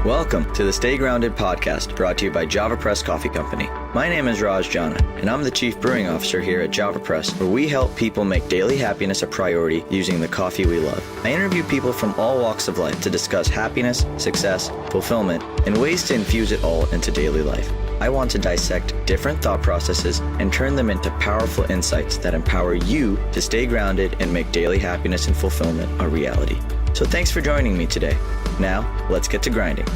Welcome to the Stay Grounded podcast, brought to you by Java Press Coffee Company. My name is Raj Jana, and I'm the Chief Brewing Officer here at Java Press, where we help people make daily happiness a priority using the coffee we love. I interview people from all walks of life to discuss happiness, success, fulfillment, and ways to infuse it all into daily life. I want to dissect different thought processes and turn them into powerful insights that empower you to stay grounded and make daily happiness and fulfillment a reality. So thanks for joining me today. Now, let's get to grinding.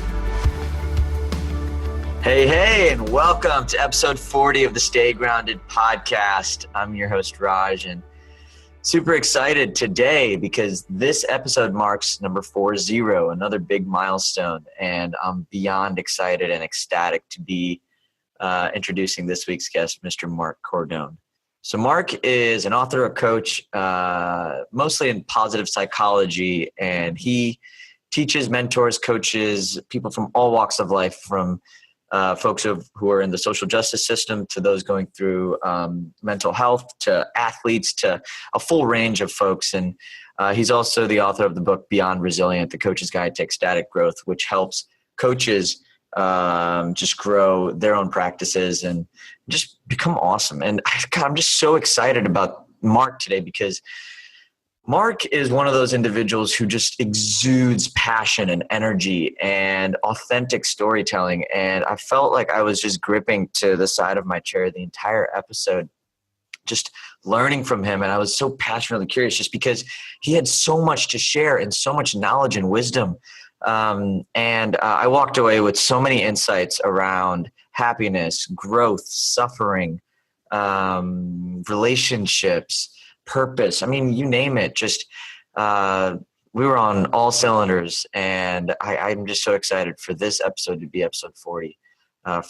Hey, and welcome to episode 40 of the Stay Grounded podcast. I'm your host, Raj, and super excited today because this episode marks number 40, another big milestone, and I'm beyond excited and ecstatic to be introducing this week's guest, Mr. Marc Cordon. So Marc is an author, a coach, mostly in positive psychology, and he teaches, mentors, coaches people from all walks of life, from folks who are in the social justice system to those going through mental health to athletes to a full range of folks. And he's also the author of the book Beyond Resilient, The Coach's Guide to Ecstatic Growth, which helps coaches just grow their own practices and just become awesome. And I'm just so excited about Marc today because Marc is one of those individuals who just exudes passion and energy and authentic storytelling. And I felt like I was just gripping to the side of my chair the entire episode, just learning from him. And I was so passionately curious just because he had so much to share and so much knowledge and wisdom. And I walked away with so many insights around happiness, growth, suffering, relationships, purpose. I mean, you name it. Just we were on all cylinders, and I'm just so excited for this episode to be episode 40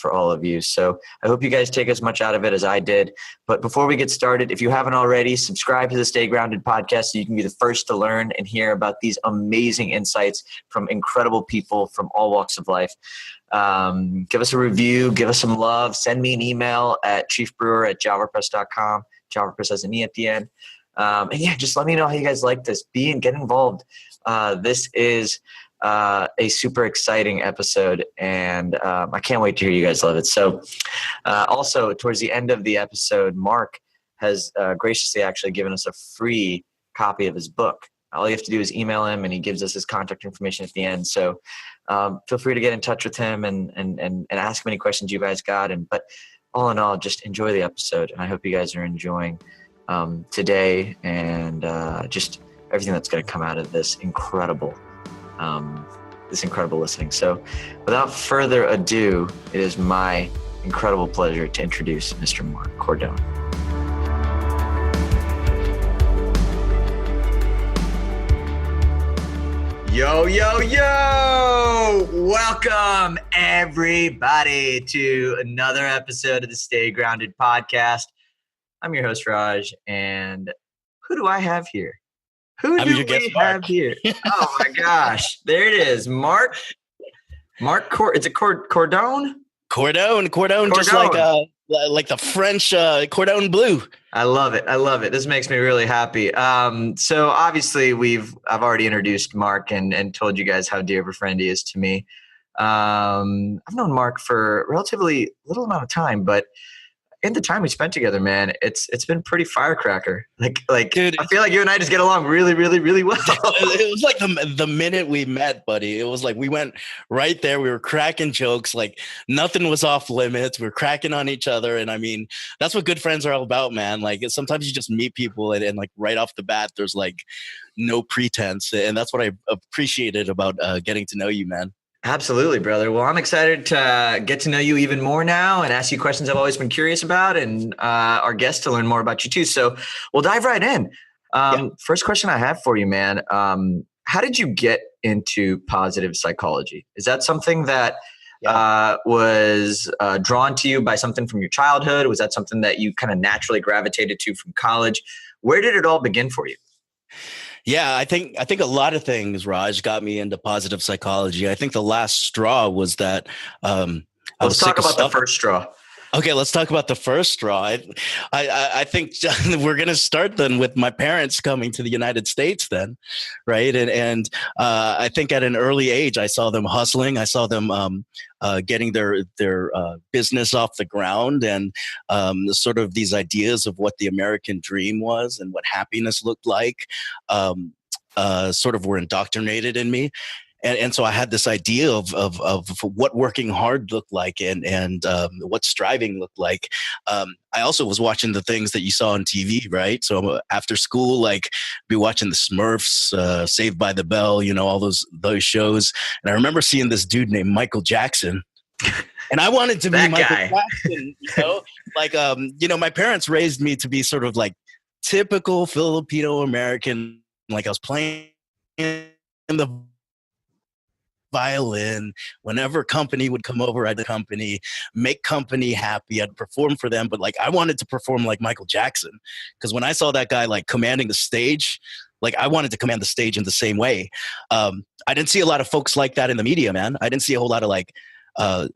for all of you. So I hope you guys take as much out of it as I did. But before we get started, if you haven't already, subscribe to the Stay Grounded podcast so you can be the first to learn and hear about these amazing insights from incredible people from all walks of life. Give us a review, give us some love, send me an email at chiefbrewer@javapress.com. JavaPress has an E at the end. And yeah, just let me know how you guys like this. Get involved. This is a super exciting episode, and I can't wait to hear you guys love it. So also, towards the end of the episode, Marc has graciously actually given us a free copy of his book. All you have to do is email him, and he gives us his contact information at the end. So feel free to get in touch with him and ask him any questions you guys got. But all in all, just enjoy the episode. And I hope you guys are enjoying today and just everything that's going to come out of this incredible listening. So without further ado, it is my incredible pleasure to introduce Mr. Marc Cordon. Yo! Welcome, everybody, to another episode of the Stay Grounded podcast. I'm your host, Raj, and who do I have here? Who do we have here? Oh, my gosh. There it is. Marc is it Cordon? Cordon, just like the French cordon bleu. I love it. This makes me really happy. So obviously I've already introduced Marc and told you guys how dear of a friend he is to me. I've known Marc for a relatively little amount of time, but in the time we spent together, man, it's been pretty firecracker. Like dude, I feel like you and I just get along really, really, really well. It was like the minute we met, buddy. It was like we went right there. We were cracking jokes, like nothing was off limits. We were cracking on each other, and I mean, that's what good friends are all about, man. Like sometimes you just meet people, and like right off the bat, there's like no pretense, and that's what I appreciated about getting to know you, man. Absolutely, brother. Well, I'm excited to get to know you even more now and ask you questions I've always been curious about, and our guests to learn more about you too. So we'll dive right in. First question I have for you, man. How did you get into positive psychology? Is that something that was drawn to you by something from your childhood? Was that something that you kind of naturally gravitated to from college? Where did it all begin for you? Yeah, I think a lot of things, Raj, got me into positive psychology. I think the last straw was that let's talk about the first straw. Okay, let's talk about the first straw. I think we're going to start then with my parents coming to the United States then, right? And I think at an early age, I saw them hustling. I saw them getting their business off the ground, and sort of these ideas of what the American dream was and what happiness looked like, sort of were indoctrinated in me. And so I had this idea of what working hard looked like, and what striving looked like. I also was watching the things that you saw on TV, right? So after school, like, be watching the Smurfs, Saved by the Bell, all those shows. And I remember seeing this dude named Michael Jackson. And I wanted to be Michael Jackson, like, my parents raised me to be sort of like typical Filipino American. Like, I was playing in the violin whenever company would come over at the company, make company happy. I'd perform for them, but like, I wanted to perform like Michael Jackson, because when I saw that guy like commanding the stage, like, I wanted to command the stage in the same way. I didn't see a lot of folks like that in the media, man. I didn't see a whole lot of like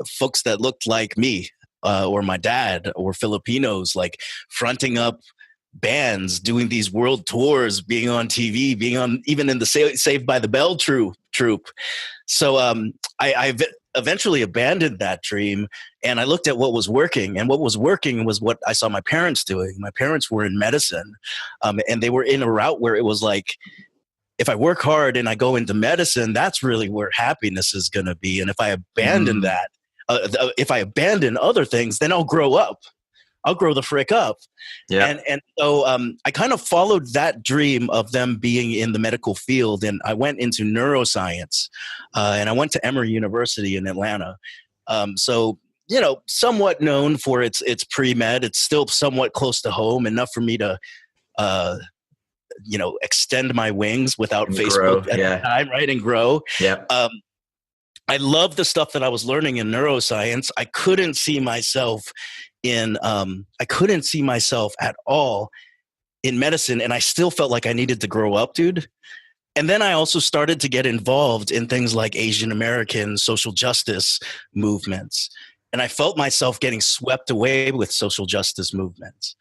folks that looked like me, or my dad, or Filipinos, like fronting up bands, doing these world tours, being on TV, being on even in the Saved by the Bell troupe. So I eventually abandoned that dream, and I looked at what was working, and what was working was what I saw my parents doing. My parents were in medicine, and they were in a route where it was like, if I work hard and I go into medicine, that's really where happiness is going to be. And if I abandon that, if I abandon other things, then I'll grow up. I'll grow the frick up. Yeah. And so I kind of followed that dream of them being in the medical field, and I went into neuroscience, and I went to Emory University in Atlanta. So, somewhat known for its pre-med. It's still somewhat close to home, enough for me to, extend my wings without and Facebook grow, at the time, right? And grow. Yeah. I love the stuff that I was learning in neuroscience. I couldn't see myself at all in medicine, and I still felt like I needed to grow up, dude. And then I also started to get involved in things like Asian American social justice movements, and I felt myself getting swept away with social justice movements.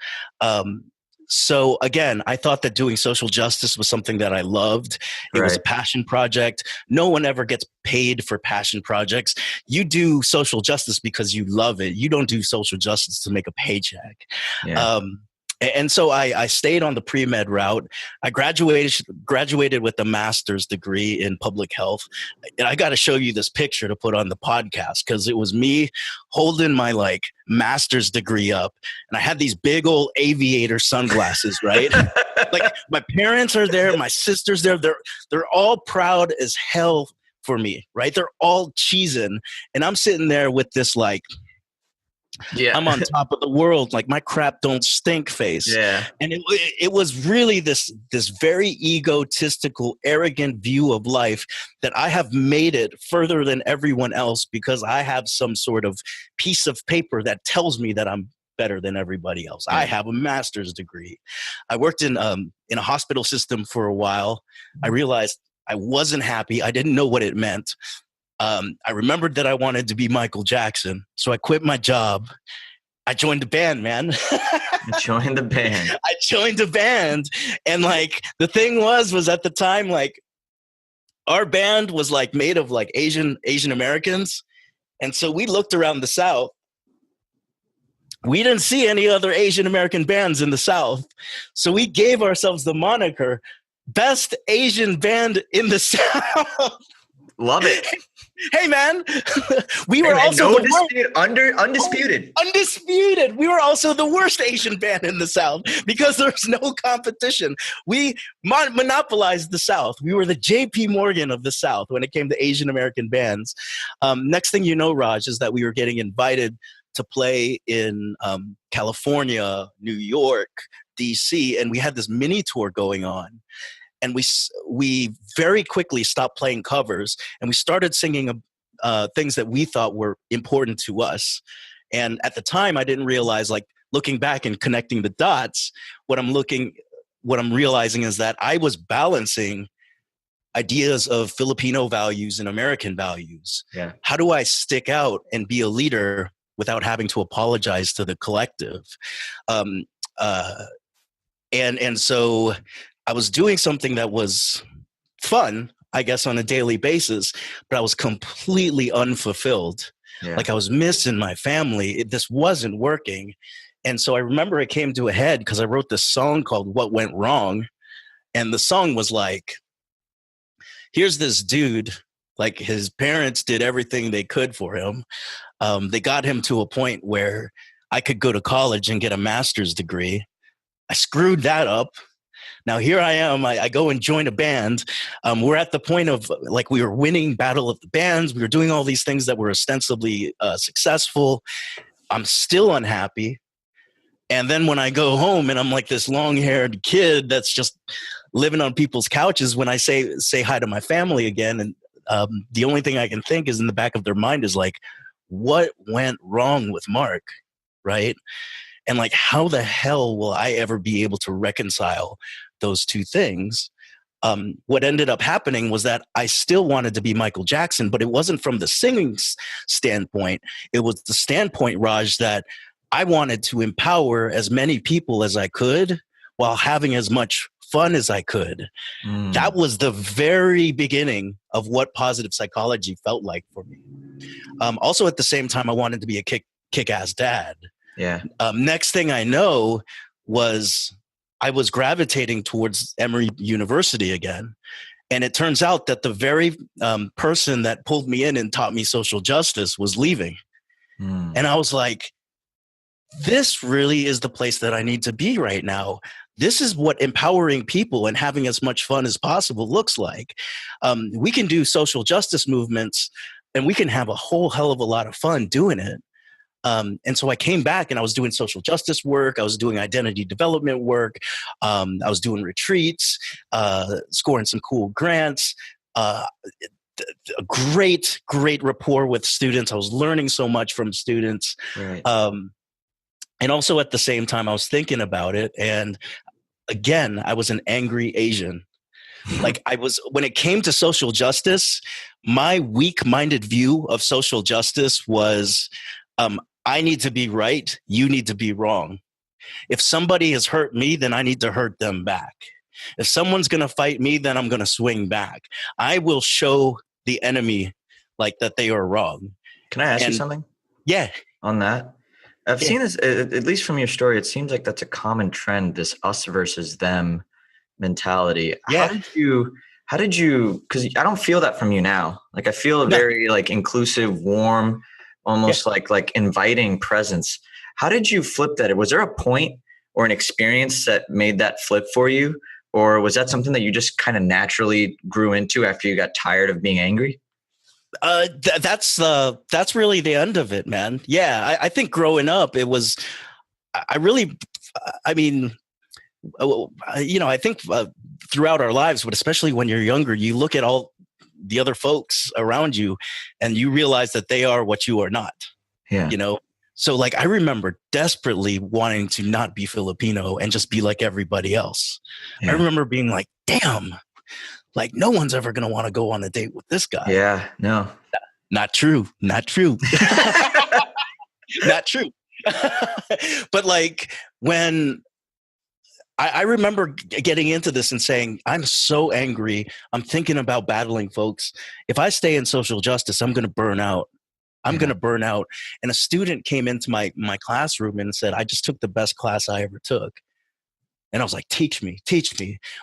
So again, I thought that doing social justice was something that I loved. It was a passion project. No one ever gets paid for passion projects. You do social justice because you love it. You don't do social justice to make a paycheck. Yeah. And so I stayed on the pre-med route. I graduated with a master's degree in public health. And I got to show you this picture to put on the podcast, because it was me holding my like master's degree up. And I had these big old aviator sunglasses, right? Like, my parents are there. My sister's there. They're all proud as hell for me, right? They're all cheesing. And I'm sitting there with this like, I'm on top of the world, like my crap don't stink face. Yeah. And it was really this very egotistical, arrogant view of life that I have made it further than everyone else because I have some sort of piece of paper that tells me that I'm better than everybody else. I have a master's degree. I worked in a hospital system for a while. I realized I wasn't happy. I didn't know what it meant. I remembered that I wanted to be Michael Jackson, so I quit my job. I joined the band, man. I joined the band. And like, the thing was at the time, like, our band was like made of like Asian Americans. And so we looked around the South. We didn't see any other Asian American bands in the South. So we gave ourselves the moniker Best Asian Band in the South. Love it. Hey, man, we were also undisputed. Undisputed. We were also the worst Asian band in the South because there's no competition. We monopolized the South. We were the JP Morgan of the South when it came to Asian American bands. Next thing you know, Raj, is that we were getting invited to play in California, New York, DC, and we had this mini tour going on. And we very quickly stopped playing covers, and we started singing things that we thought were important to us. And at the time, I didn't realize, like, looking back and connecting the dots, what I'm realizing is that I was balancing ideas of Filipino values and American values. Yeah. How do I stick out and be a leader without having to apologize to the collective. Um, and so I was doing something that was fun, I guess, on a daily basis, but I was completely unfulfilled. Yeah. Like I was missing my family. This wasn't working. And so I remember it came to a head because I wrote this song called What Went Wrong. And the song was like, here's this dude, like his parents did everything they could for him. They got him to a point where I could go to college and get a master's degree. I screwed that up. Now here I am. I go and join a band. We're at the point of like we were winning Battle of the Bands. We were doing all these things that were ostensibly successful. I'm still unhappy. And then when I go home and I'm like this long-haired kid that's just living on people's couches, when I say hi to my family again, and the only thing I can think is in the back of their mind is like, what went wrong with Marc, right? And like, how the hell will I ever be able to reconcile those two things? What ended up happening was that I still wanted to be Michael Jackson, but it wasn't from the singing standpoint. It was the standpoint, Raj, that I wanted to empower as many people as I could while having as much fun as I could. That was the very beginning of what positive psychology felt like for me. Also, at the same time, I wanted to be a kick-ass dad. Yeah. Next thing I know was I was gravitating towards Emory University again. And it turns out that the very person that pulled me in and taught me social justice was leaving. And I was like, this really is the place that I need to be right now. This is what empowering people and having as much fun as possible looks like. We can do social justice movements and we can have a whole hell of a lot of fun doing it. And so I came back and I was doing social justice work. I was doing identity development work. I was doing retreats, scoring some cool grants, a great rapport with students. I was learning so much from students. Right. And also at the same time, I was thinking about it. And again, I was an angry Asian. Like when it came to social justice, my weak-minded view of social justice was, I need to be right. You need to be wrong. If somebody has hurt me, then I need to hurt them back. If someone's going to fight me, then I'm going to swing back. I will show the enemy like that they are wrong. Can I ask you something? Yeah. On that? I've seen this, at least from your story, it seems like that's a common trend, this us versus them mentality. Yeah. How did you, because I don't feel that from you now. Like I feel a very like inclusive, warm, almost like inviting presence. How did you flip that? Was there a point or an experience that made that flip for you? Or was that something that you just kind of naturally grew into after you got tired of being angry? That's really the end of it, man. Yeah. I think growing up, it was, I think throughout our lives, but especially when you're younger, you look at all the other folks around you and you realize that they are what you are not. Yeah. You know? So like, I remember desperately wanting to not be Filipino and just be like everybody else. Yeah. I remember being like, damn, like no one's ever going to want to go on a date with this guy. Yeah, no. Not true. Not true. But like when I remember getting into this and saying, I'm so angry. I'm thinking about battling folks. If I stay in social justice, I'm going to burn out. I'm going to burn out. And a student came into my classroom and said, I just took the best class I ever took. And I was like, teach me.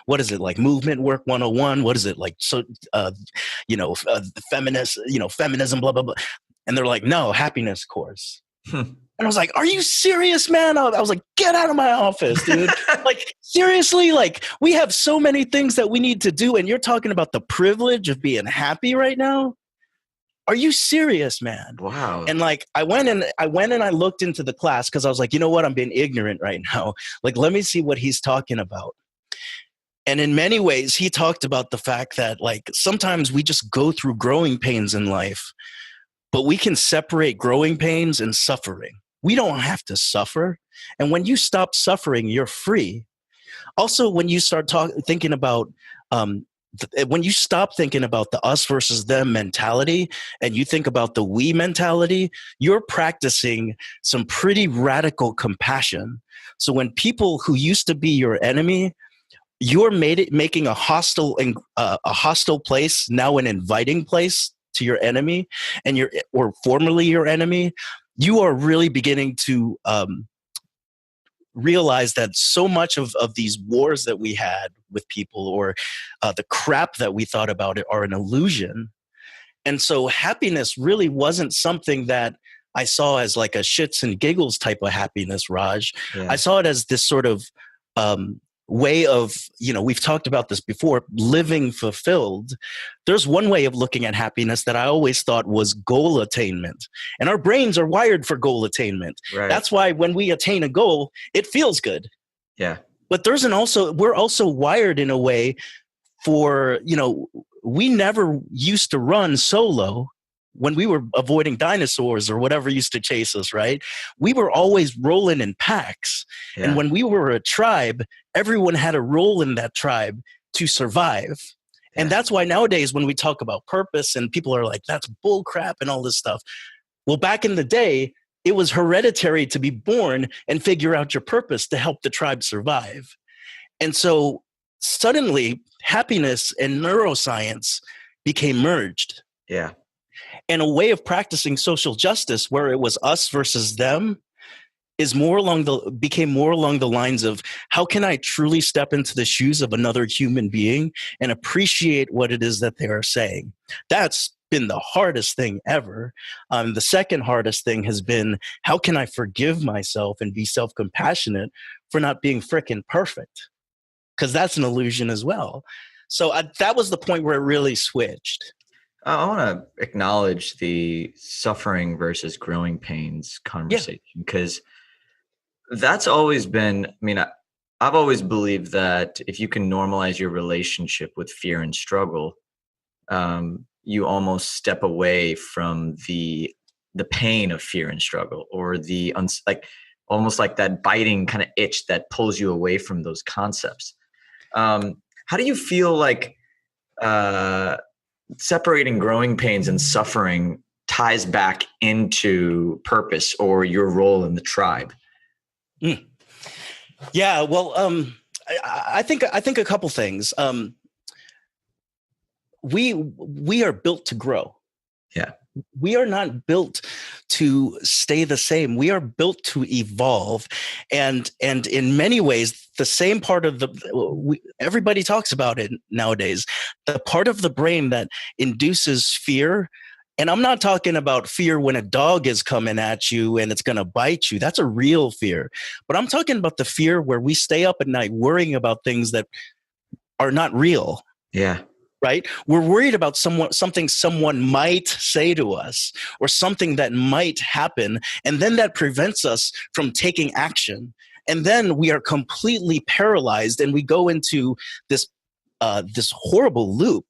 What is it like? Movement work 101? What is it like? So, feminist, feminism, blah, blah, blah. And they're like, no, happiness course. And I was like, are you serious, man? I was like, get out of my office, dude. Like, seriously, like we have so many things that we need to do. And you're talking about the privilege of being happy right now. Are you serious, man? Wow. And like, I went and I looked into the class because I was like, you know what? I'm being ignorant right now. Like, let me see what he's talking about. And in many ways, he talked about the fact that like, sometimes we just go through growing pains in life, but we can separate growing pains and suffering. We don't have to suffer. And when you stop suffering, you're free. Also, when you start thinking about when you stop thinking about the us versus them mentality and you think about the we mentality, you're practicing some pretty radical compassion. So when people who used to be your enemy, you're making a hostile place now an inviting place to your enemy, and or formerly your enemy, you are really beginning to realize that so much of these wars that we had with people, or the crap that we thought about it, are an illusion. And so happiness really wasn't something that I saw as like a shits and giggles type of happiness, Raj. Yeah. I saw it as this sort of way of, we've talked about this before, living fulfilled. There's one way of looking at happiness that I always thought was goal attainment. And our brains are wired for goal attainment. Right. That's why when we attain a goal, it feels good. Yeah. But we're also wired in a way for, we never used to run solo when we were avoiding dinosaurs or whatever used to chase us, right? We were always rolling in packs. Yeah. And when we were a tribe, everyone had a role in that tribe to survive. Yeah. And that's why nowadays when we talk about purpose and people are like, that's bull crap and all this stuff. Well, back in the day, it was hereditary to be born and figure out your purpose to help the tribe survive. And so suddenly happiness and neuroscience became merged. Yeah. And a way of practicing social justice where it was us versus them became more along the lines of, how can I truly step into the shoes of another human being and appreciate what it is that they are saying? That's been the hardest thing ever. The second hardest thing has been, how can I forgive myself and be self-compassionate for not being frickin' perfect? Because that's an illusion as well. So that was the point where it really switched. I want to acknowledge the suffering versus growing pains conversation, because that's always been, I've always believed that if you can normalize your relationship with fear and struggle, you almost step away from the pain of fear and struggle, or almost like that biting kind of itch that pulls you away from those concepts. How do you feel like separating growing pains and suffering ties back into purpose or your role in the tribe? Yeah, well, I think a couple things. We are built to grow. Yeah. We are not built to stay the same. We are built to evolve. And in many ways, the same part of everybody talks about it nowadays, the part of the brain that induces fear. And I'm not talking about fear when a dog is coming at you and it's going to bite you. That's a real fear. But I'm talking about the fear where we stay up at night worrying about things that are not real. Yeah. Right? We're worried about something someone might say to us, or something that might happen. And then that prevents us from taking action. And then we are completely paralyzed and we go into this horrible loop.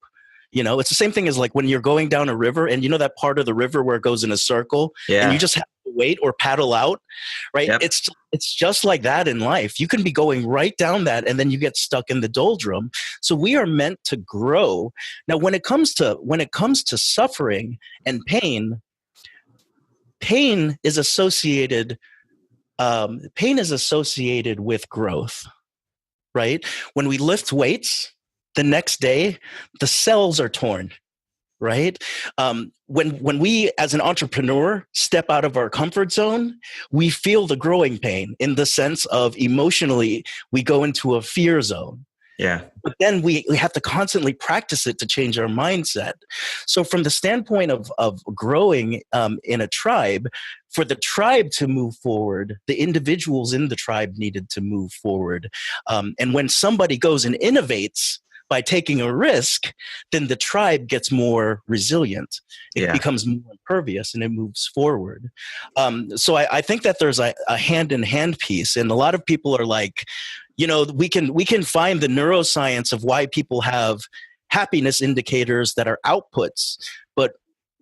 It's the same thing as like when you're going down a river and that part of the river where it goes in a circle, and you just have to wait or paddle out, right? Yep. It's just like that in life. You can be going right down that and then you get stuck in the doldrum. So we are meant to grow. Now, when it comes to suffering and pain is associated with growth, right? When we lift weights, the next day, the cells are torn, right? When we, as an entrepreneur, step out of our comfort zone, we feel the growing pain in the sense of emotionally, we go into a fear zone. Yeah. But then we have to constantly practice it to change our mindset. So from the standpoint of growing in a tribe, for the tribe to move forward, the individuals in the tribe needed to move forward. And when somebody goes and innovates by taking a risk, then the tribe gets more resilient. It becomes more impervious and it moves forward. So I think that there's a hand-in-hand piece. And a lot of people are like, we can find the neuroscience of why people have happiness indicators that are outputs. But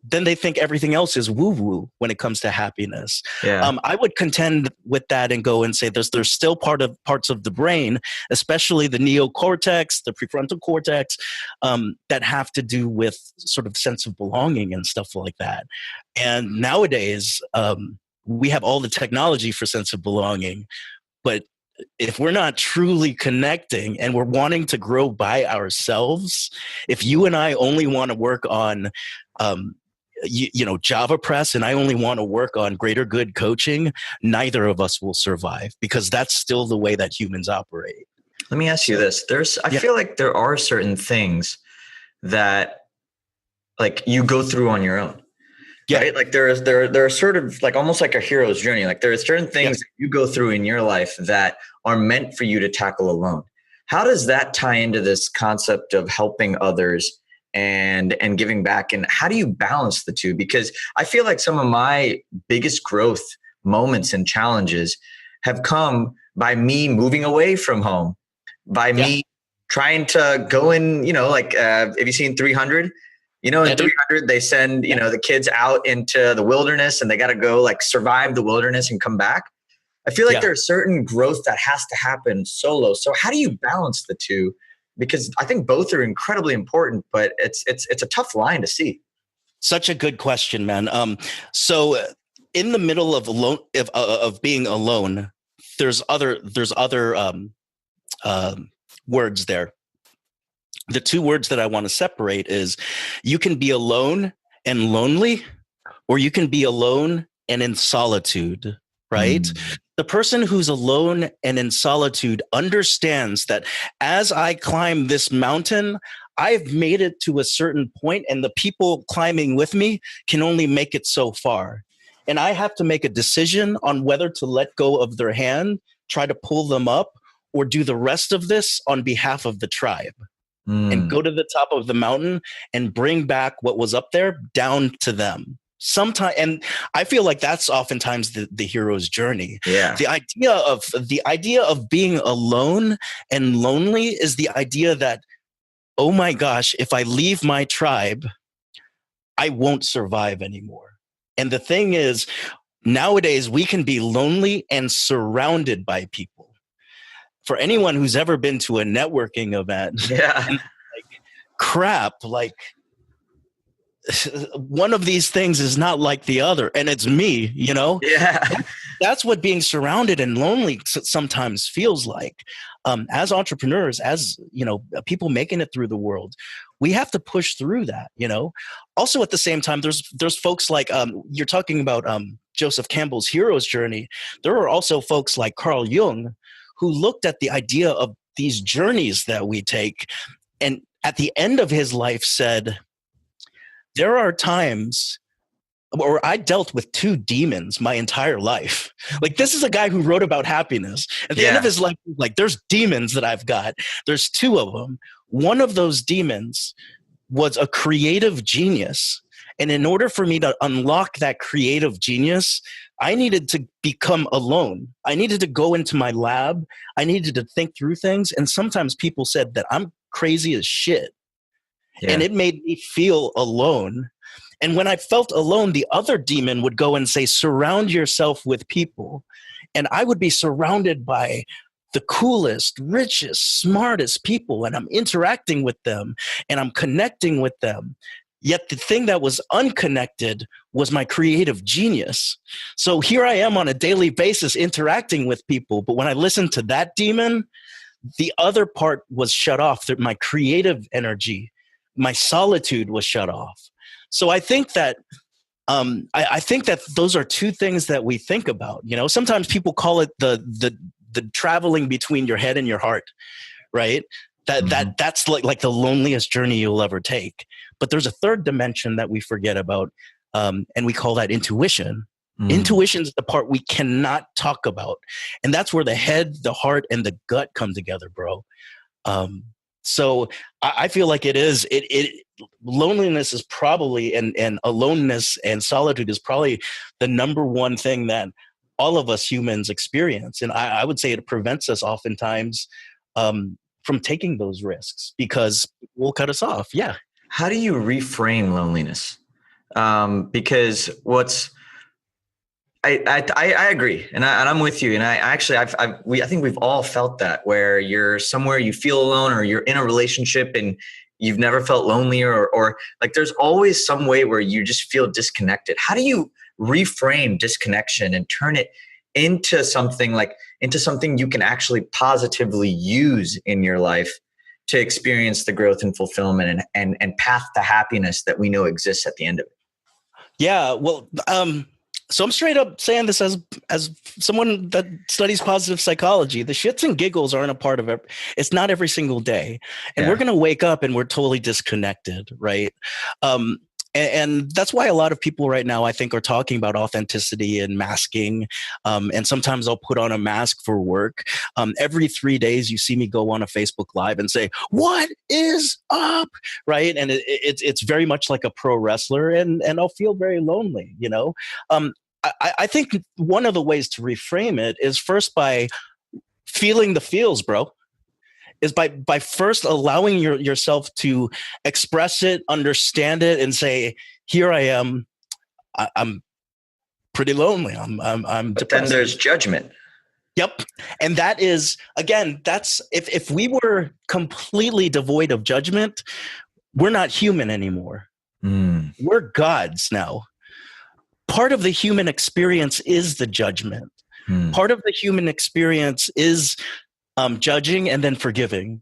then they think everything else is woo-woo when it comes to happiness. Yeah. I would contend with that and go and say there's still parts of the brain, especially the neocortex, the prefrontal cortex, that have to do with sort of sense of belonging and stuff like that. And nowadays, we have all the technology for sense of belonging, but if we're not truly connecting and we're wanting to grow by ourselves, if you and I only want to work on Java Press, and I only want to work on greater good coaching, neither of us will survive, because that's still the way that humans operate. Let me ask you this. I feel like there are certain things that like you go through on your own. Yeah. Right? Like there are sort of like almost like a hero's journey. Like there are certain things that you go through in your life that are meant for you to tackle alone. How does that tie into this concept of helping others and giving back? And how do you balance the two? Because I feel like some of my biggest growth moments and challenges have come by me moving away from home, by me trying to go in, have you seen 300? In 300, they send, the kids out into the wilderness and they got to go like survive the wilderness and come back. I feel like there's certain growth that has to happen solo. So how do you balance the two? Because I think both are incredibly important, but it's a tough line to see. Such a good question, man. So in the middle of being alone, there's other words there. The two words that I want to separate is you can be alone and lonely, or you can be alone and in solitude, right? The person who's alone and in solitude understands that as I climb this mountain, I've made it to a certain point, and the people climbing with me can only make it so far. And I have to make a decision on whether to let go of their hand, try to pull them up, or do the rest of this on behalf of the tribe. And go to the top of the mountain and bring back what was up there down to them. Sometimes, and I feel like that's oftentimes the hero's journey. Yeah. The idea of being alone and lonely is the idea that, oh my gosh, if I leave my tribe, I won't survive anymore. And the thing is, nowadays we can be lonely and surrounded by people. For anyone who's ever been to a networking event, one of these things is not like the other, and it's me, That's what being surrounded and lonely sometimes feels like. As entrepreneurs, as people making it through the world, we have to push through that. Also at the same time, there's folks like you're talking about Joseph Campbell's hero's journey. There are also folks like Carl Jung, who looked at the idea of these journeys that we take, and at the end of his life said, there are times where I dealt with two demons my entire life. Like, this is a guy who wrote about happiness. At the end of his life, like, there's demons that I've got. There's two of them. One of those demons was a creative genius. And in order for me to unlock that creative genius, I needed to become alone. I needed to go into my lab. I needed to think through things. And sometimes people said that I'm crazy as shit. Yeah. And it made me feel alone. And when I felt alone, the other demon would go and say, surround yourself with people. And I would be surrounded by the coolest, richest, smartest people. And I'm interacting with them and I'm connecting with them. Yet the thing that was unconnected was my creative genius. So here I am on a daily basis interacting with people. But when I listened to that demon, the other part was shut off. My creative energy, my solitude was shut off. So I think that I think that those are two things that we think about. Sometimes people call it the traveling between your head and your heart, right? That's like the loneliest journey you'll ever take. But there's a third dimension that we forget about, and we call that intuition. Intuition is the part we cannot talk about, and that's where the head, the heart, and the gut come together, bro. So I feel like loneliness is probably, and aloneness and solitude is probably the number one thing that all of us humans experience. And I would say it prevents us oftentimes from taking those risks because it will cut us off. Yeah. How do you reframe loneliness? Because I agree, and I'm with you. And I think we've all felt that, where you're somewhere, you feel alone, or you're in a relationship and you've never felt lonely, or like there's always some way where you just feel disconnected. How do you reframe disconnection and turn it into something you can actually positively use in your life to experience the growth and fulfillment and path to happiness that we know exists at the end of it? Yeah, well, so I'm straight up saying this as someone that studies positive psychology. The shits and giggles aren't a part of it. It's not every single day, and we're gonna wake up and we're totally disconnected, right? And that's why a lot of people right now, I think, are talking about authenticity and masking. And sometimes I'll put on a mask for work. Every 3 days, you see me go on a Facebook Live and say, "What is up?" Right? And it's very much like a pro wrestler, and I'll feel very lonely. I think one of the ways to reframe it is first by feeling the feels, bro. Is by first allowing yourself to express it, understand it, and say, "Here I am. I'm pretty lonely. I'm But depressed." then there's judgment. Yep, and that is, again, that's if we were completely devoid of judgment, we're not human anymore. We're gods now. Part of the human experience is the judgment. Part of the human experience is judging and then forgiving,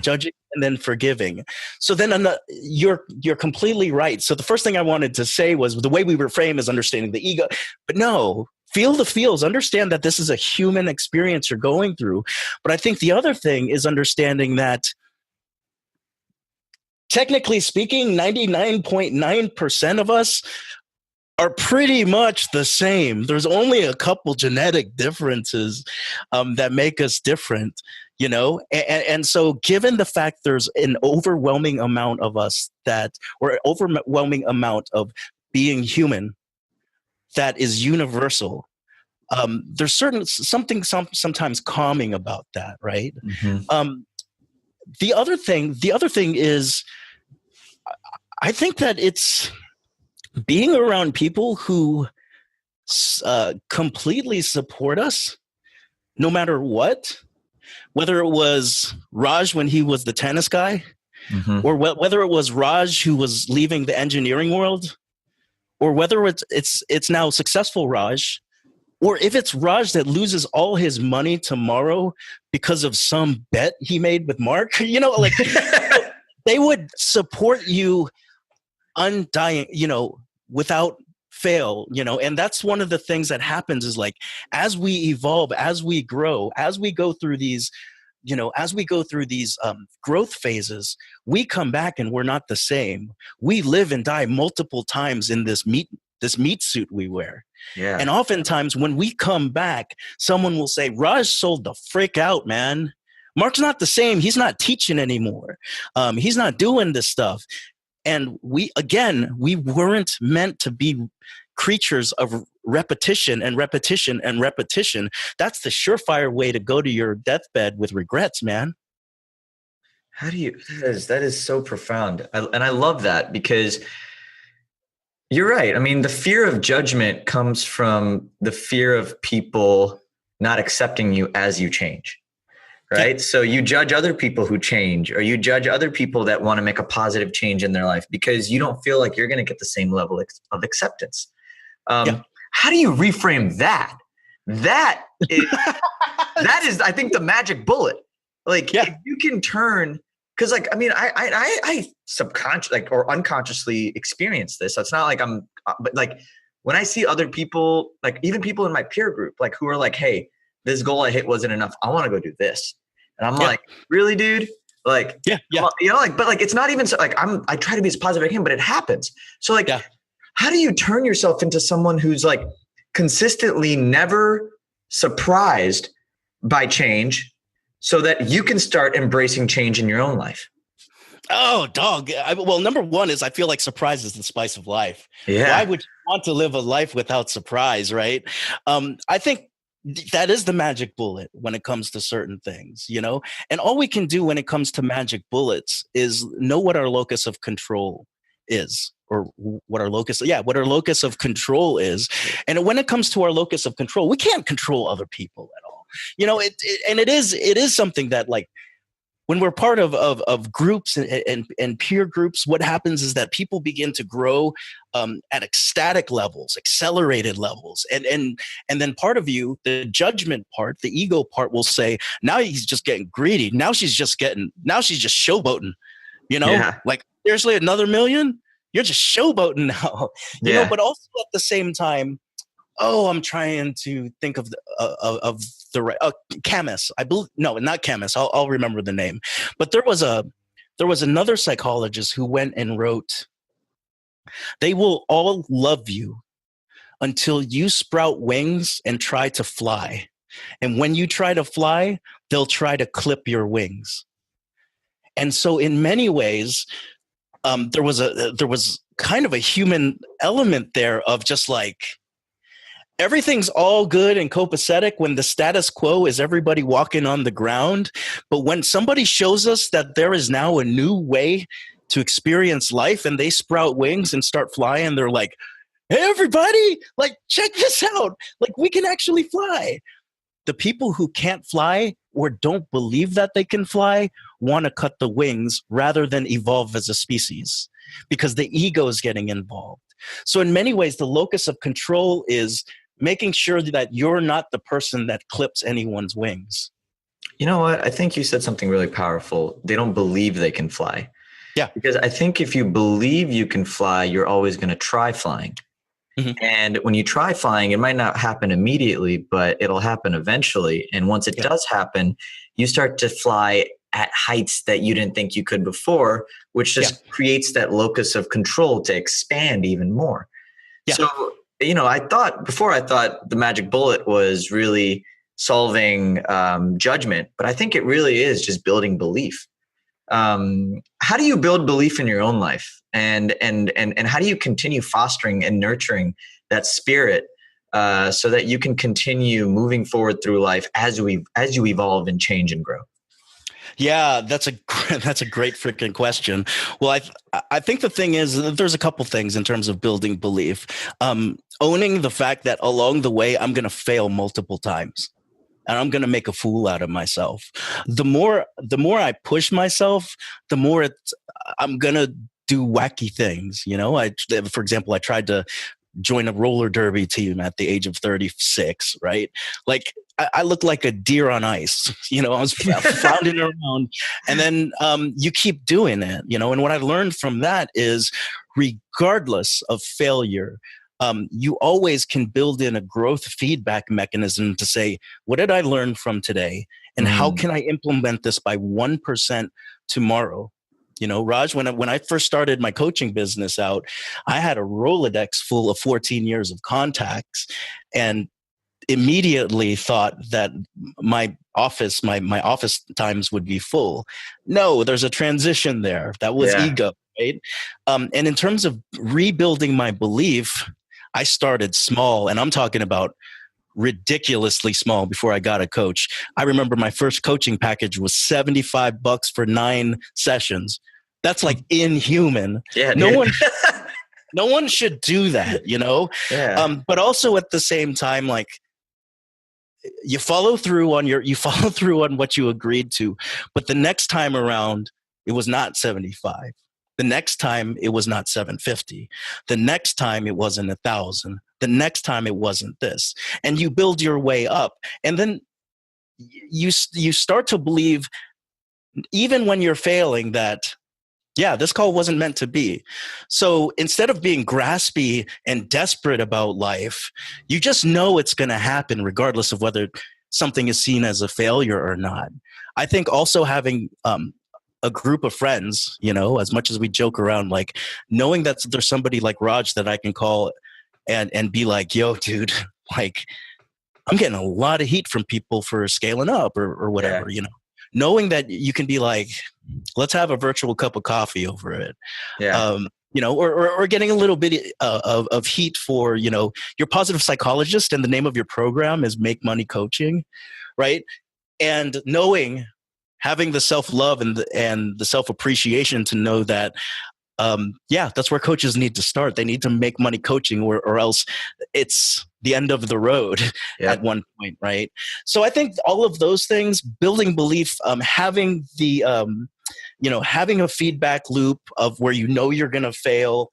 judging and then forgiving. So then you're completely right. So the first thing I wanted to say was the way we reframe is understanding the ego, but no, feel the feels, understand that this is a human experience you're going through. But I think the other thing is understanding that, technically speaking, 99.9% of us are pretty much the same. There's only a couple genetic differences that make us different, And so given the fact there's an overwhelming amount of us or overwhelming amount of being human that is universal, there's something sometimes calming about that, right? The other thing is, I think that it's being around people who completely support us, no matter what, whether it was Raj when he was the tennis guy, or whether it was Raj who was leaving the engineering world, or whether it's now successful Raj, or if it's Raj that loses all his money tomorrow because of some bet he made with Mark, they would support you undying, without fail, and that's one of the things that happens is, like, as we evolve, as we grow, as we go through these growth phases, we come back and we're not the same. We live and die multiple times in this meat suit we wear. Yeah. And oftentimes when we come back, someone will say, "Raj sold the frick out, man. Mark's not the same. He's not teaching anymore. He's not doing this stuff." And we weren't meant to be creatures of repetition and repetition and repetition. That's the surefire way to go to your deathbed with regrets, man. That is so profound. And I love that, because you're right. I mean, the fear of judgment comes from the fear of people not accepting you as you change. Right. Yeah. So you judge other people who change, or you judge other people that want to make a positive change in their life, because you don't feel like you're going to get the same level of acceptance. How do you reframe that? That is, I think, the magic bullet. Like, if you can turn, because, like, I mean, I subconsciously, or unconsciously experience this. So it's not like but like when I see other people, like even people in my peer group, like who are like, "Hey, this goal I hit wasn't enough. I want to go do this." And I'm like, "Really, dude?" Like, but like, it's not even so, like, I try to be as positive as I can, but it happens. So like, how do you turn yourself into someone who's like consistently never surprised by change, so that you can start embracing change in your own life? Oh, dog. Well, number one is, I feel like surprise is the spice of life. Yeah. Why would you want to live a life without surprise, right? I think that is the magic bullet when it comes to certain things, and all we can do when it comes to magic bullets is know what our locus of control is, what our locus of control is. And when it comes to our locus of control, we can't control other people at all. It is something that, like, when we're part of groups and peer groups, what happens is that people begin to grow at ecstatic levels, accelerated levels. And then part of you, the judgment part, the ego part, will say, now he's just getting greedy. Now she's just showboating, like, seriously, another million? You're just showboating now, but also at the same time, I'm trying to think of the right Camus. I believe, no, not Camus. I'll remember the name. But there was another psychologist who went and wrote, "They will all love you until you sprout wings and try to fly. And when you try to fly, they'll try to clip your wings." And so in many ways, there was kind of a human element there of just like, everything's all good and copacetic when the status quo is everybody walking on the ground. But when somebody shows us that there is now a new way to experience life and they sprout wings and start flying, they're like, "Hey, everybody, like, check this out. Like, we can actually fly." The people who can't fly or don't believe that they can fly want to cut the wings rather than evolve as a species, because the ego is getting involved. So in many ways, the locus of control is making sure that you're not the person that clips anyone's wings. You know what? I think you said something really powerful. They don't believe they can fly. Yeah. Because I think if you believe you can fly, you're always going to try flying. Mm-hmm. And when you try flying, it might not happen immediately, but it'll happen eventually. And once it does happen, you start to fly at heights that you didn't think you could before, which just creates that locus of control to expand even more. Yeah. So, I thought the magic bullet was really solving judgment, but I think it really is just building belief. How do you build belief in your own life, and how do you continue fostering and nurturing that spirit so that you can continue moving forward through life as you evolve and change and grow? Yeah, that's a great freaking question. Well, I think the thing is that there's a couple things in terms of building belief. Owning the fact that along the way, I'm going to fail multiple times and I'm going to make a fool out of myself. The more I push myself, the more I'm going to do wacky things. For example, I tried to join a roller derby team at the age of 36, right? Like, I looked like a deer on ice. I was floundering around, and then you keep doing it, and what I learned from that is, regardless of failure, you always can build in a growth feedback mechanism to say, what did I learn from today? And how can I implement this by 1% tomorrow? Raj, when I first started my coaching business out, I had a Rolodex full of 14 years of contacts, and immediately thought that my office times would be full. No, there's a transition there. That was ego, right? And in terms of rebuilding my belief, I started small, and I'm talking about ridiculously small before I got a coach. I remember my first coaching package was $75 for 9 sessions. That's like inhuman. Yeah, no one should do that, Yeah. But also at the same time, like, you follow through on what you agreed to, but the next time around, it was not 75. The next time it was not 750. The next time it wasn't 1,000. The next time it wasn't this. And you build your way up. And then you start to believe, even when you're failing, that, this call wasn't meant to be. So instead of being graspy and desperate about life, you just know it's going to happen regardless of whether something is seen as a failure or not. I think also having a group of friends, as much as we joke around, like, knowing that there's somebody like Raj that I can call and be like, yo, dude, like, I'm getting a lot of heat from people for scaling up or whatever, knowing that you can be like, let's have a virtual cup of coffee over it. Yeah. Or getting a little bit of heat for, your positive psychologist, and the name of your program is Make Money Coaching, right? And having the self-love and the self-appreciation to know that yeah, that's where coaches need to start. They need to make money coaching, or else it's the end of the road at one point, right? So I think all of those things, building belief, having the, having a feedback loop of where you're going to fail,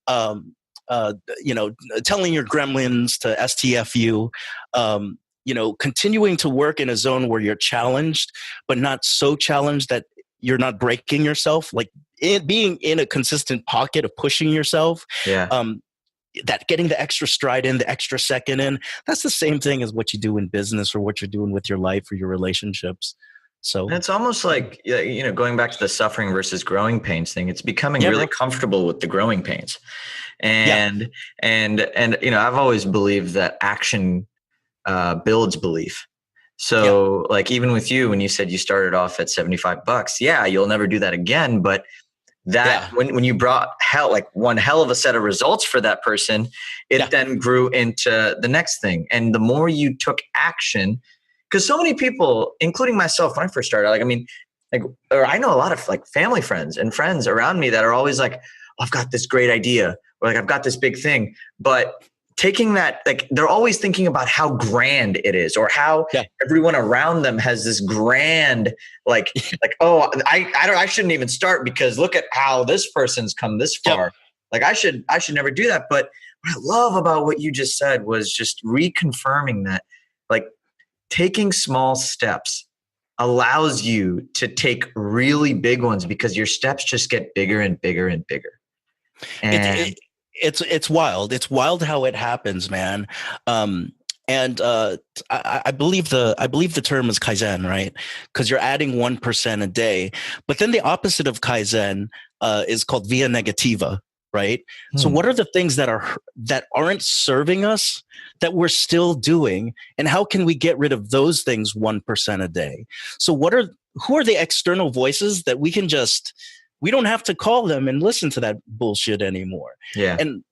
telling your gremlins to STFU, continuing to work in a zone where you're challenged, but not so challenged that you're not breaking yourself, like being in a consistent pocket of pushing yourself. That getting the extra stride in, the extra second in, that's the same thing as what you do in business or what you're doing with your life or your relationships. So and it's almost like, going back to the suffering versus growing pains thing, it's becoming really comfortable with the growing pains. And I've always believed that action builds belief. So like even with you, when you said you started off at $75, you'll never do that again. But that when you brought one hell of a set of results for that person, it then grew into the next thing. And the more you took action, because so many people, including myself, when I first started, I know a lot of like family friends and friends around me that are always like, oh, I've got this great idea, or like I've got this big thing, but taking that, like they're always thinking about how grand it is, or how everyone around them has this grand, oh, I shouldn't even start because look at how this person's come this far. Like I should never do that. But what I love about what you just said was just reconfirming that, like, taking small steps allows you to take really big ones because your steps just get bigger and bigger and bigger. And it's wild. It's wild how it happens, man. I believe the term is Kaizen, right? Because you're adding 1% a day. But then the opposite of Kaizen is called via negativa, right? So what are the things that aren't serving us that we're still doing, and how can we get rid of those things 1% a day? So who are the external voices that we don't have to call them and listen to that bullshit anymore? And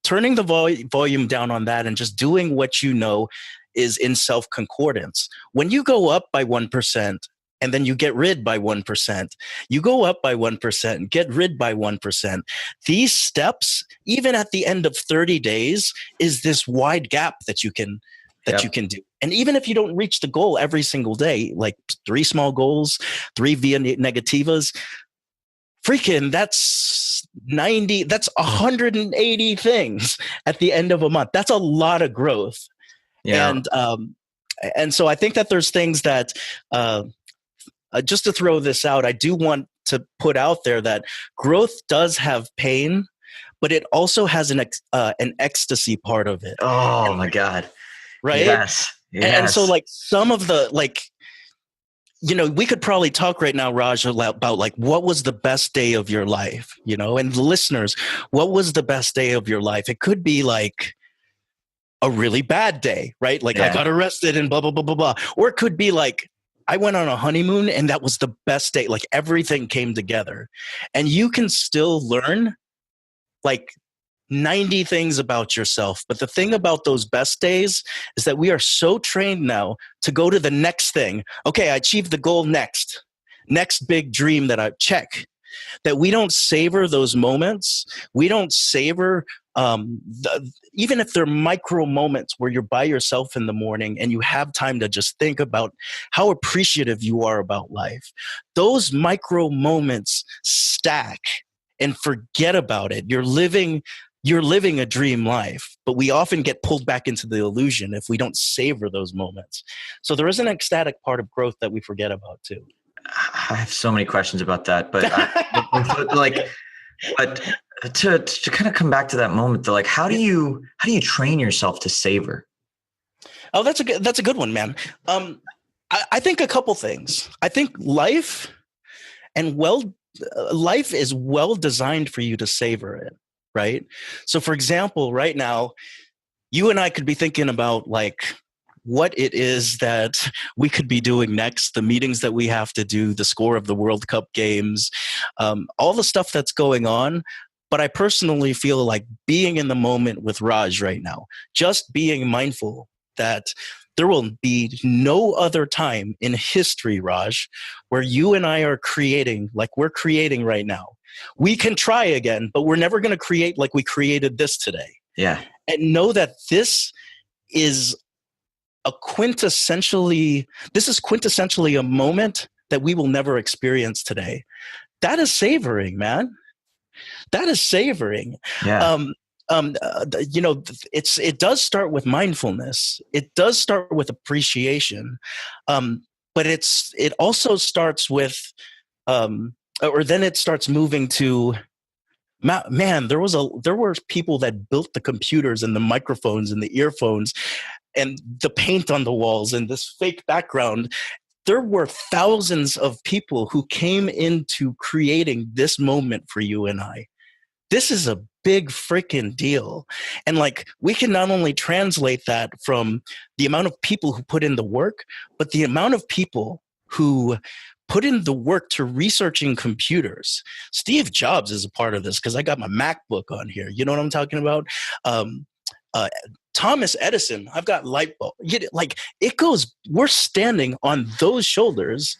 turning the volume down on that and just doing what is in self-concordance. When you go up by 1%, and then you get rid by 1%. You go up by 1%, and get rid by 1%. These steps, even at the end of 30 days, is this wide gap that you can do. And even if you don't reach the goal every single day, like 3 small goals, 3 via negativas, freaking that's 180 things at the end of a month. That's a lot of growth. And so I think that there's things that, just to throw this out, I do want to put out there that growth does have pain, but it also has an ecstasy part of it. Oh my God. Right. Yes. And so like some of the, we could probably talk right now, Raj, about like, what was the best day of your life, and the listeners, what was the best day of your life? It could be like a really bad day, right? Like I got arrested and blah, blah, blah, blah, blah. Or it could be like, I went on a honeymoon and that was the best day. Like everything came together, and you can still learn like 90 things about yourself. But the thing about those best days is that we are so trained now to go to the next thing. Okay, I achieved the goal next big dream that I check, that we don't savor those moments. We don't savor, even if they're micro moments where you're by yourself in the morning and you have time to just think about how appreciative you are about life. Those micro moments stack, and forget about it. You're living a dream life, but we often get pulled back into the illusion if we don't savor those moments. So there is an ecstatic part of growth that we forget about too. I have so many questions about that, but to kind of come back to that moment, though, like how do you train yourself to savor? Oh, that's a good one, man. I think a couple things. I think life is well designed for you to savor it, right? So for example, right now, you and I could be thinking about like what it is that we could be doing next, the meetings that we have to do, the score of the World Cup games, all the stuff that's going on. But I personally feel like being in the moment with Raj right now, just being mindful that there will be no other time in history, Raj, where you and I are creating like we're creating right now. We can try again, but we're never going to create like we created this today. Yeah. And know that this is quintessentially a moment that we will never experience today. That is savoring, man. That is savoring. Yeah. It does start with mindfulness. It does start with appreciation, but it also starts with, or then it starts moving to, man. There were people that built the computers and the microphones and the earphones and the paint on the walls and this fake background. There were thousands of people who came into creating this moment for you and I. This is a big freaking deal. And like, we can not only translate that from the amount of people who put in the work, but the amount of people who put in the work to researching computers. Steve Jobs is a part of this because I got my MacBook on here. You know what I'm talking about? Thomas Edison, I've got light bulb. Like, it goes, we're standing on those shoulders.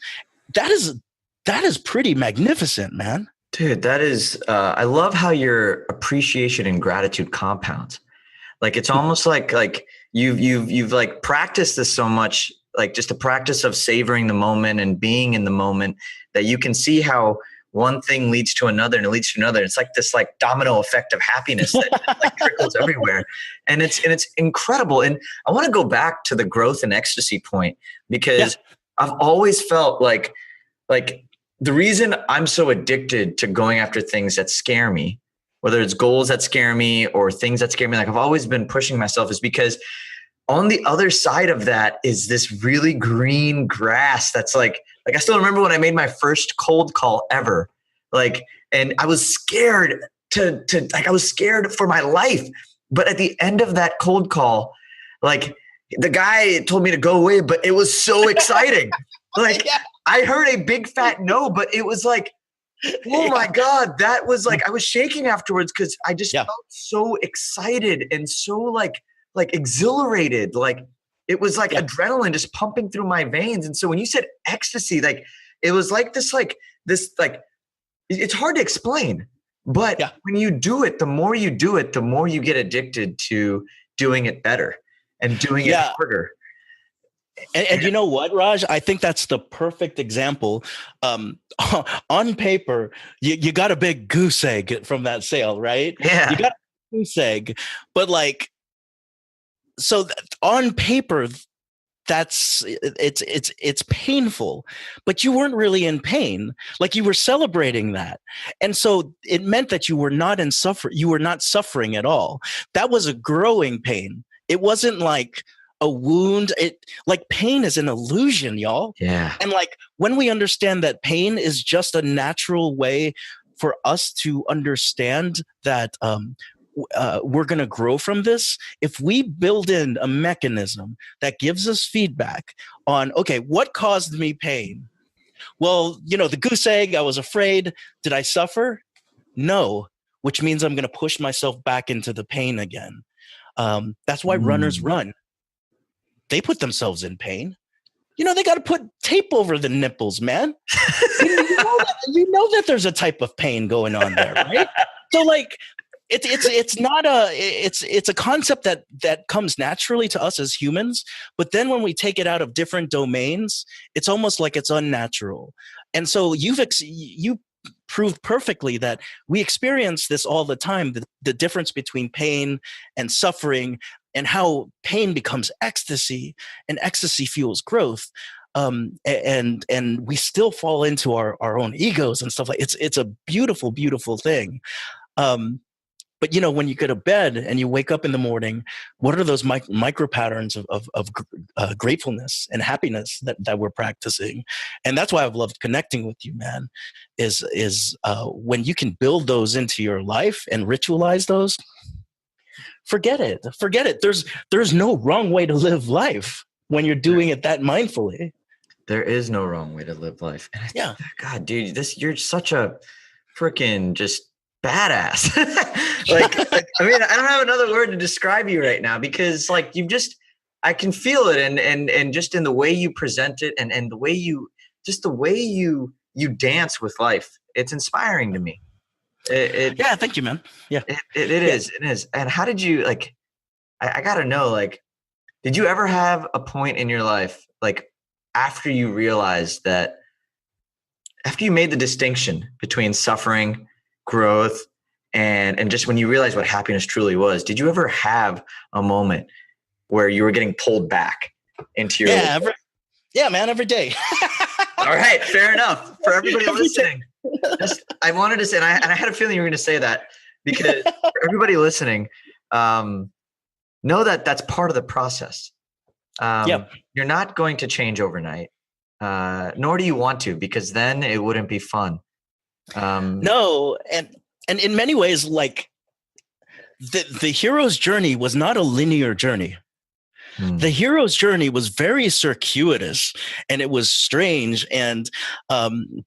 That is pretty magnificent, man. Dude, that is, I love how your appreciation and gratitude compounds. Like, it's almost like you've like practiced this so much, like just a practice of savoring the moment and being in the moment, that you can see how one thing leads to another and it leads to another. It's like this like domino effect of happiness that like trickles everywhere. And it's incredible. And I want to go back to the growth and ecstasy point, because I've always felt like the reason I'm so addicted to going after things that scare me, whether it's goals that scare me or things that scare me, like I've always been pushing myself, is because on the other side of that is this really green grass that's like I still remember when I made my first cold call ever, like, and I was scared I was scared for my life. But at the end of that cold call, like, the guy told me to go away, but it was so exciting. Like, I heard a big fat no, but it was like, oh my God, that was like, I was shaking afterwards because I just felt so excited and so like exhilarated. Like, it was like adrenaline just pumping through my veins. And so when you said ecstasy, like, it was like this, it's hard to explain, but when you do it, the more you do it, the more you get addicted to doing it better and doing it harder. And you know what, Raj? I think that's the perfect example. On paper, you got a big goose egg from that sale, right? Yeah. You got a goose egg, but like, so on paper, it's painful, but you weren't really in pain. Like, you were celebrating that. And so it meant that you were not you were not suffering at all. That was a growing pain. It wasn't like a wound. Like, pain is an illusion, y'all. Yeah. And like, when we understand that pain is just a natural way for us to understand that we're going to grow from this, if we build in a mechanism that gives us feedback on, okay, what caused me pain? Well, the goose egg, I was afraid. Did I suffer? No, which means I'm going to push myself back into the pain again. That's why runners run. They put themselves in pain. They got to put tape over the nipples, man. you know that there's a type of pain going on there, right? So like, it's a concept that comes naturally to us as humans, but then when we take it out of different domains, it's almost like it's unnatural. And so you proved perfectly that we experience this all the time, the difference between pain and suffering, and how pain becomes ecstasy and ecstasy fuels growth. And we still fall into our own egos and stuff like it's a beautiful, beautiful thing. But when you go to bed and you wake up in the morning, what are those micro patterns of gratefulness and happiness that we're practicing? And that's why I've loved connecting with you, man, is when you can build those into your life and ritualize those, forget it. There's no wrong way to live life when you're doing it that mindfully. There is no wrong way to live life. And God, dude, you're such a freaking just badass. I mean, I don't have another word to describe you right now, because like you've just I can feel it, and just in the way you present it, and the way you dance with life. It's inspiring to me. Yeah, thank you, man. Yeah, It yeah. is. It is. And how did you like? I gotta know. Like, did you ever have a point in your life, like after you realized that, after you made the distinction between suffering, growth, and just when you realized what happiness truly was? Did you ever have a moment where you were getting pulled back into your yeah, man, every day. All right, fair enough. For everybody listening, I wanted to say, and I had a feeling you were going to say that, because for everybody listening, know that that's part of the process. You're not going to change overnight, nor do you want to, because then it wouldn't be fun. No, and in many ways, like the hero's journey was not a linear journey. The hero's journey was very circuitous, and it was strange, and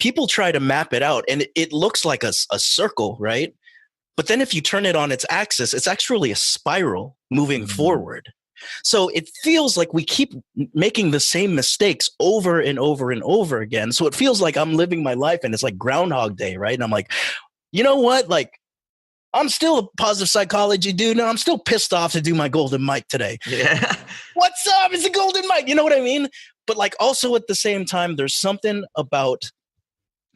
people try to map it out, and it looks like a circle, right? But then if you turn it on its axis, it's actually a spiral moving forward. So it feels like we keep making the same mistakes over and over and over again. So it feels like I'm living my life and it's like Groundhog Day, right? And I'm like, you know what? Like, I'm still a positive psychology dude, and I'm still pissed off to do my golden mic today. Yeah. What's up? It's a golden mic. You know what I mean? But like, also at the same time, there's something about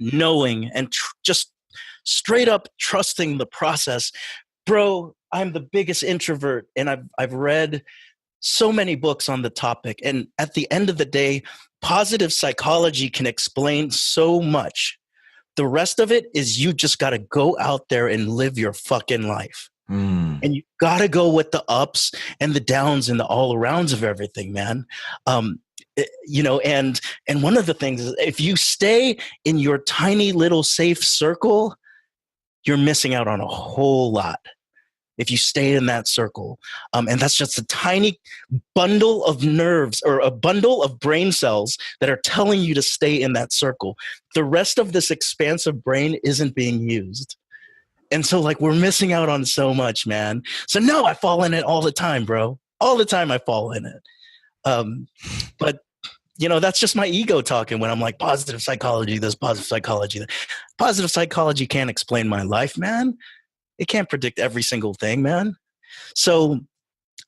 knowing and just straight up trusting the process. Bro, I'm the biggest introvert, and I've read so many books on the topic. And at the end of the day, positive psychology can explain so much. The rest of it is you just got to go out there and live your fucking life. And you got to go with the ups and the downs and the all arounds of everything, man. You know, and one of the things is, if you stay in your tiny little safe circle, you're missing out on a whole lot. If you stay in that circle, and that's just a tiny bundle of nerves or a bundle of brain cells that are telling you to stay in that circle. The rest of this expansive brain isn't being used. And so like, we're missing out on so much, man. So no, I fall in it all the time, bro. All the time I fall in it. But you know, that's just my ego talking when I'm like, positive psychology, this positive psychology. Positive psychology can't explain my life, man. It can't predict every single thing, man. So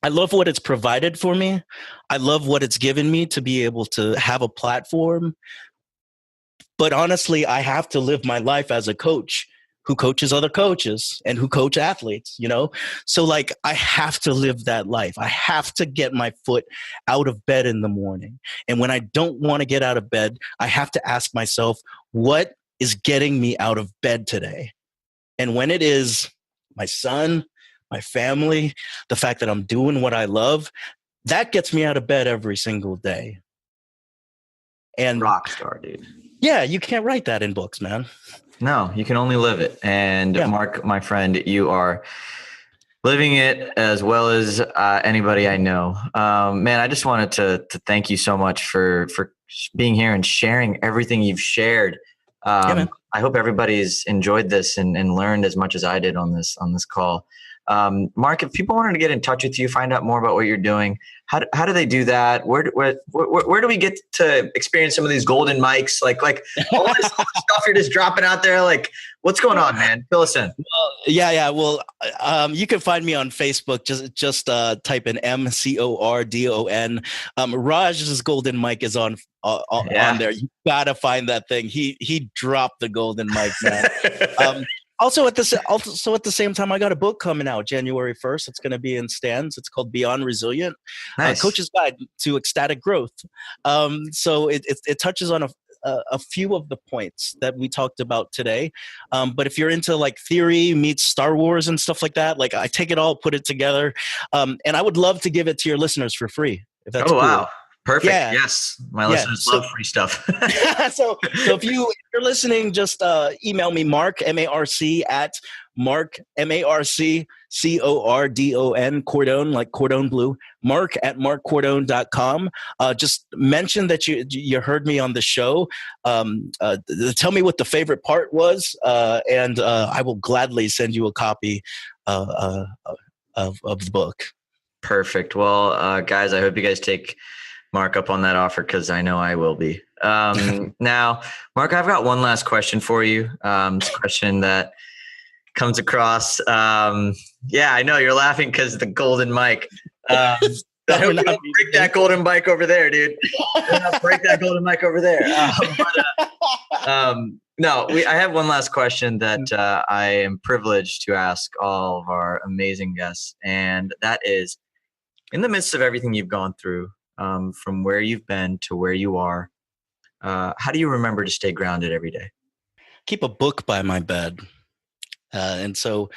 I love what it's provided for me. I love what it's given me to be able to have a platform. But honestly, I have to live my life as a coach who coaches other coaches and who coach athletes, you know? So like, I have to live that life. I have to get my foot out of bed in the morning. And when I don't want to get out of bed, I have to ask myself, what is getting me out of bed today? And when it is my son, my family, the fact that I'm doing what I love, that gets me out of bed every single day. And rock star, dude. Yeah, you can't write that in books, man. No, you can only live it. And Marc, my friend, you are living it as well as anybody I know. Man, I just wanted to thank you so much for being here and sharing everything you've shared. I hope everybody's enjoyed this and learned as much as I did on this call. Marc, if people wanted to get in touch with you, find out more about what you're doing, how do they do that? Where do we get to experience some of these golden mics? Like all this stuff you're just dropping out there. Like, what's going on, man? Fill us in. Well, you can find me on Facebook. Just type in MCORDON. Raj's golden mic is on there. You gotta find that thing. He dropped the golden mic, man. Also at the same time, I got a book coming out January 1st. It's going to be in stands. It's called Beyond Resilient, nice. Coach's Guide to Ecstatic Growth. So it touches on a few of the points that we talked about today. But if you're into like theory meets Star Wars and stuff like that, like I take it all, put it together. And I would love to give it to your listeners for free. If that's cool. Wow. Perfect. Yeah. Yes. My listeners love free stuff. So if you're listening, just email me, Marc, M-A-R-C, at Marc, M-A-R-C, C-O-R-D-O-N, Cordon, like cordon bleu, Marc at marccordon.com. Just mention that you heard me on the show. Tell me what the favorite part was, and I will gladly send you a copy of the book. Perfect. Well, guys, I hope you guys take Marc up on that offer because I know I will be. Now, Marc, I've got one last question for you. It's a question that comes across. Yeah, I know you're laughing because the golden mic. I hope you don't break that golden mic over there, dude. Break that golden mic over there. No, I have one last question that I am privileged to ask all of our amazing guests, and that is, in the midst of everything you've gone through, from where you've been to where you are, how do you remember to stay grounded every day? Keep a book by my bed. And so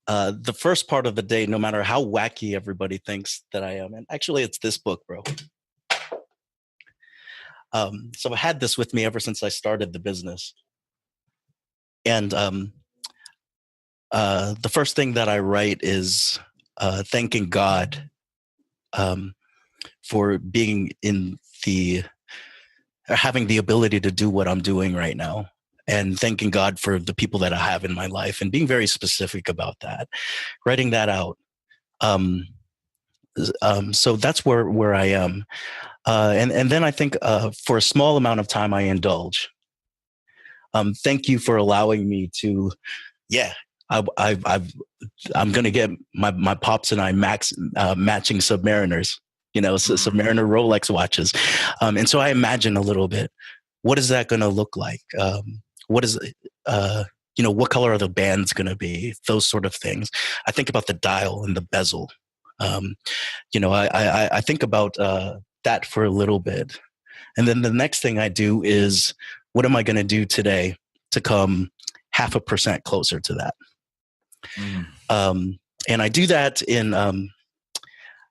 the first part of the day, no matter how wacky everybody thinks that I am, and actually it's this book, bro. So I had this with me ever since I started the business. And the first thing that I write is thanking God for being having the ability to do what I'm doing right now, and thanking God for the people that I have in my life, and being very specific about that, writing that out. So that's where I am. And then I think for a small amount of time, I indulge. Thank you for allowing me to, I'm going to get my pops and I matching Submariners, Submariner Rolex watches. And so I imagine a little bit, what is that going to look like? What is, what color are the bands going to be? Those sort of things. I think about the dial and the bezel. I think about that for a little bit. And then the next thing I do is, what am I going to do today to come 0.5% closer to that? And I do that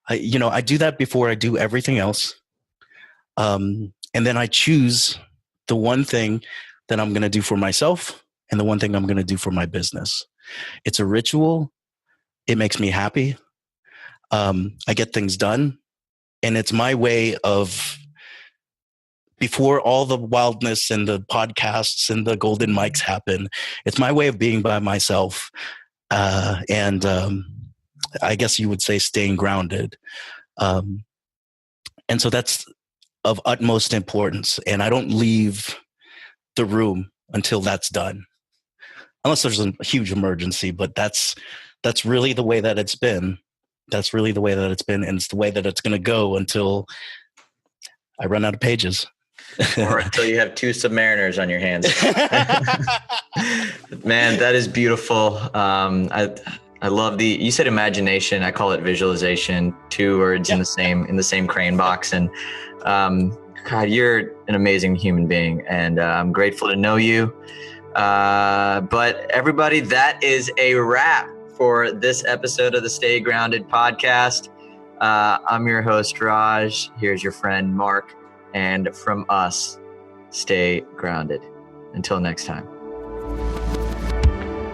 I do that before I do everything else. And then I choose the one thing that I'm going to do for myself and the one thing I'm going to do for my business. It's a ritual. It makes me happy. I get things done. And it's my way of, before all the wildness and the podcasts and the golden mics happen, it's my way of being by myself. And I guess you would say staying grounded. And so that's of utmost importance. And I don't leave the room until that's done, unless there's a huge emergency. But that's really the way that it's been. That's really the way that it's been. And it's the way that it's going to go until I run out of pages. Or until you have 2 Submariners on your hands. Man, that is beautiful. I love you said imagination. I call it visualization. 2 words in the same crane box. And God, you're an amazing human being, and I'm grateful to know you. But everybody, that is a wrap for this episode of the Stay Grounded podcast. I'm your host, Raj. Here's your friend, Marc. And from us, stay grounded. Until next time.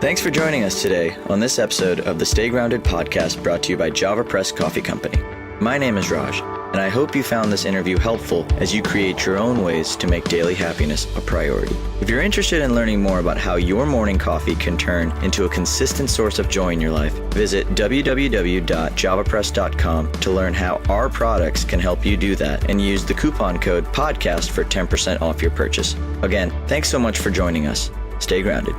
Thanks for joining us today on this episode of the Stay Grounded podcast, brought to you by Java Press Coffee Company. My name is Raj, and I hope you found this interview helpful as you create your own ways to make daily happiness a priority. If you're interested in learning more about how your morning coffee can turn into a consistent source of joy in your life, visit www.javapress.com to learn how our products can help you do that, and use the coupon code PODCAST for 10% off your purchase. Again, thanks so much for joining us. Stay grounded.